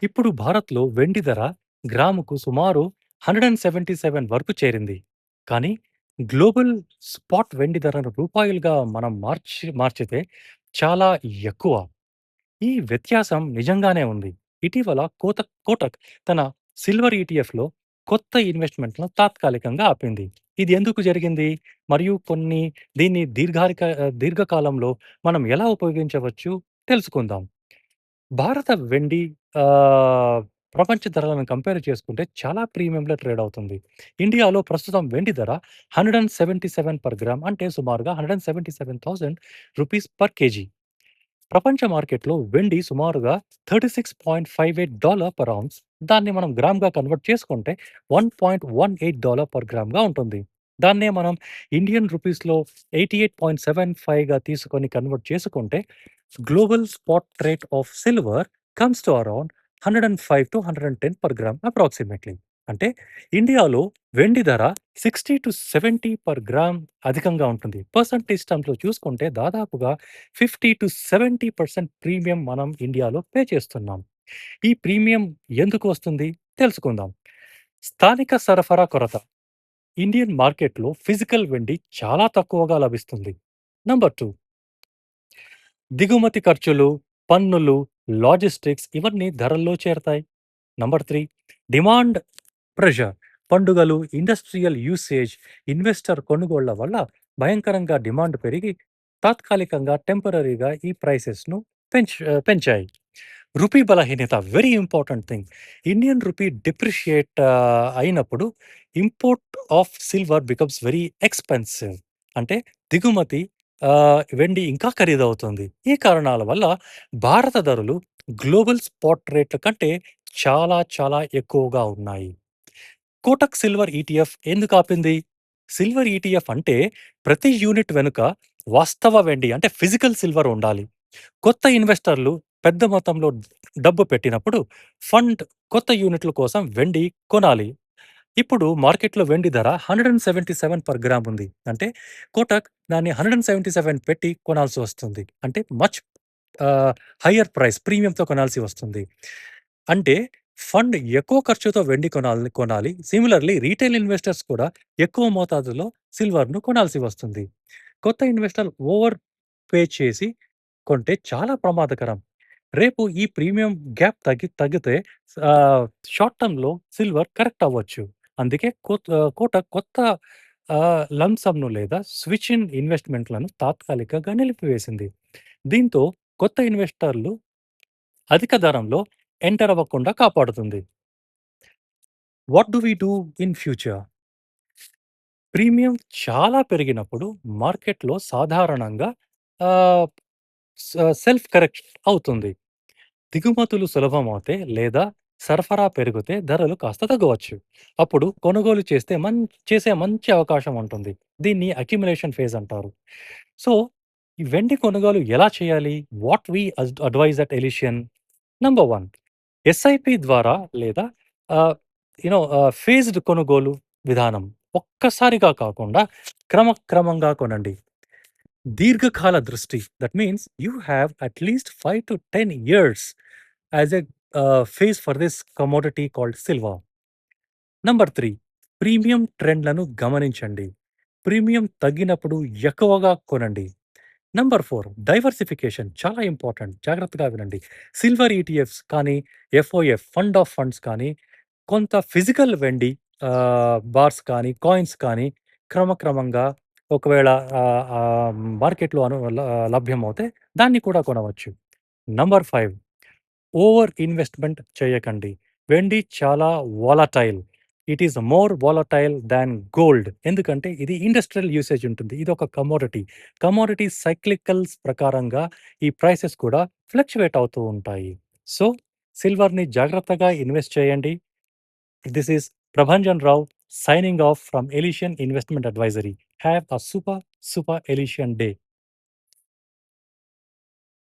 ఇప్పుడు భారత్‌లో వెండి ధర గ్రాముకు సుమారు 177 వరకు చేరింది. కానీ గ్లోబల్ స్పాట్ వెండి ధరను రూపాయలుగా మనం మార్చితే చాలా ఎక్కువ. ఈ వ్యత్యాసం నిజంగానే ఉంది. ఇటీవల కోటక్ తన సిల్వర్ ఈటీఎఫ్‌లో కొత్త ఇన్వెస్ట్‌మెంట్‌లను తాత్కాలికంగా ఆపింది. ఇది ఎందుకు జరిగింది? మరియు దీన్ని దీర్ఘకాలంలో మనం ఎలా ఉపయోగించవచ్చు తెలుసుకుందాం. భారత వెండి ఆహ్, ప్రపంచ ధరలను కంపేర్ చేసుకుంటే చాలా ప్రీమియంలో ట్రేడ్ అవుతుంది. ఇండియాలో ప్రస్తుతం వెండి ధర 177 పర్ గ్రామ్ అంటే సుమారుగా 177,000 రూపీస్ పర్ కేజీ. ప్రపంచ మార్కెట్‌లో వెండి సుమారుగా $36.58 పర్ ఔన్స్. దాన్ని మనం గ్రామ్‌గా కన్వర్ట్ చేసుకుంటే $1.18 పర్ గ్రామ్‌గా ఉంటుంది. దాన్నే మనం ఇండియన్ రూపీస్‌లో 88.75గా తీసుకొని కన్వర్ట్ చేసుకుంటే global spot rate of silver comes to around 105-110 per gram approximately. అంటే ఇండియాలో వెండి ధర 60-70 పర్ గ్రామ్ అధికంగా ఉంటుంది. పర్సెంటేజ్ టర్మ్స్‌లో చూసుకుంటే దాదాపుగా 50-70% ప్రీమియం మనం ఇండియాలో పే చేస్తున్నాం. ఈ ప్రీమియం ఎందుకు వస్తుంది? తెలుసుకుందాం. స్థానిక సరఫరా కొరత. ఇండియన్ మార్కెట్‌లో ఫిజికల్ వెండి చాలా తక్కువగా లభిస్తుంది. నంబర్ 2, దిగుమతి ఖర్చులు, పన్నులు, లాజిస్టిక్స్ ఇవన్నీ ధరల్లో చేరతాయి. Number 3, demand pressure. పండుగలు, ఇండస్ట్రియల్ యూసేజ్, ఇన్వెస్టర్ కొనుగోళ్ల వల్ల భయంకరంగా డిమాండ్ పెరిగి తాత్కాలికంగా టెంపరరీగా ఈ ప్రైసెస్‌ను పెంచాయి. రూపీ బలహీనత very important thing. Indian rupee depreciate అయినప్పుడు import of silver becomes very expensive. అంటే దిగుమతి వెండి ఇంకా ఖరీదవుతుంది. ఈ కారణాల వల్ల భారత ధరలు గ్లోబల్ స్పాట్ రేట్ల కంటే చాలా చాలా ఎక్కువగా ఉన్నాయి. కోటక్ సిల్వర్ ఈటీఎఫ్ ఎందుకు ఆపింది? సిల్వర్ ఈటీఎఫ్ అంటే ప్రతి యూనిట్ వెనుక వాస్తవ వెండి అంటే ఫిజికల్ సిల్వర్ ఉండాలి. కొత్త ఇన్వెస్టర్లు పెద్ద మొత్తంలో డబ్బు పెట్టినప్పుడు ఫండ్ కొత్త యూనిట్ల కోసం వెండి కొనాలి. ఇప్పుడు మార్కెట్‌లో వెండి ధర 177 పర్ గ్రామ్ ఉంది. అంటే కోటక్ దాన్ని 177 పెట్టి కొనాల్సి వస్తుంది. అంటే మచ్ ఆహ్, హైయర్ ప్రైస్ ప్రీమియంతో కొనాల్సి వస్తుంది. అంటే ఫండ్ ఎక్కువ ఖర్చుతో వెండి కొనాలి. సిమిలర్‌లీ రీటైల్ ఇన్వెస్టర్స్ కూడా ఎక్కువ మోతాదులో సిల్వర్‌ను కొనాల్సి వస్తుంది. కొత్త ఇన్వెస్టర్ ఓవర్ పే చేసి కొంటే చాలా ప్రమాదకరం. రేపు ఈ ప్రీమియం గ్యాప్ తగ్గితే ఆహ్, షార్ట్ టర్మ్‌లో సిల్వర్ కరెక్ట్ అవ్వచ్చు. అందుకే కోటక్ కొత్త లంప్ సమ్‌ను లేదా స్విచ్ ఇన్ ఇన్వెస్ట్‌మెంట్‌లను తాత్కాలికంగా నిలిపివేసింది. దీంతో కొత్త ఇన్వెస్టర్లు అధిక ధరంలో ఎంటర్ అవ్వకుండా కాపాడుతుంది. What do we do in future? Premium చాలా పెరిగినప్పుడు మార్కెట్‌లో సాధారణంగా ఆహ్, సెల్ఫ్ కరెక్ట్ అవుతుంది. దిగుమతులు సులభమవుతే లేదా సరఫరా పెరిగితే ధరలు కాస్త తగ్గవచ్చు. అప్పుడు కొనుగోలు చేసే మంచి అవకాశం ఉంటుంది. దీన్ని అక్యుములేషన్ ఫేజ్ అంటారు. సో, ఈ వెండి కొనుగోలు ఎలా చేయాలి? వాట్ వి అడ్వైజ్ అట్ ఎలిషన్? నంబర్ 1, ఎస్ఐపి ద్వారా లేదా ఆహ్, ఫేజ్డ్ కొనుగోలు విధానం. ఒక్కసారిగా కాకుండా క్రమక్రమంగా కొనండి. దీర్ఘకాల దృష్టి. That means you have at least 5-10 years as phase for this commodity called silver. Number 3, premium ట్రెండ్‌లను గమనించండి. ప్రీమియం తగ్గినప్పుడు ఎక్కువగా కొనండి. నంబర్ 4, డైవర్సిఫికేషన్ చాలా ఇంపార్టెంట్. జాగ్రత్తగా వినండి. సిల్వర్ ఈటీఎఫ్స్ కానీ, ఎఫ్ఓఎఫ్ ఫండ్ ఆఫ్ ఫండ్స్ కానీ, కొంత ఫిజికల్ వెండి బార్స్ కానీ, కాయిన్స్ కానీ క్రమక్రమంగా ఒకవేళ మార్కెట్‌లో లభ్యమవుతే దాన్ని కూడా కొనవచ్చు. నంబర్ 5, ఓవర్ ఇన్వెస్ట్‌మెంట్ చేయకండి. వెండి చాలా volatile. It is more volatile than gold. ఎందుకంటే ఇది ఇండస్ట్రియల్ యూసేజ్ ఉంటుంది. ఇదొక కమోడిటీ. కమోడిటీ సైక్లికల్స్ ప్రకారంగా ఈ ప్రైసెస్ కూడా ఫ్లక్చుయేట్ అవుతూ ఉంటాయి. సో, సిల్వర్‌ని జాగ్రత్తగా ఇన్వెస్ట్ చేయండి. This is Prabhanjan Rao signing off from Elysian Investment Advisory. Have a super, super Elysian day.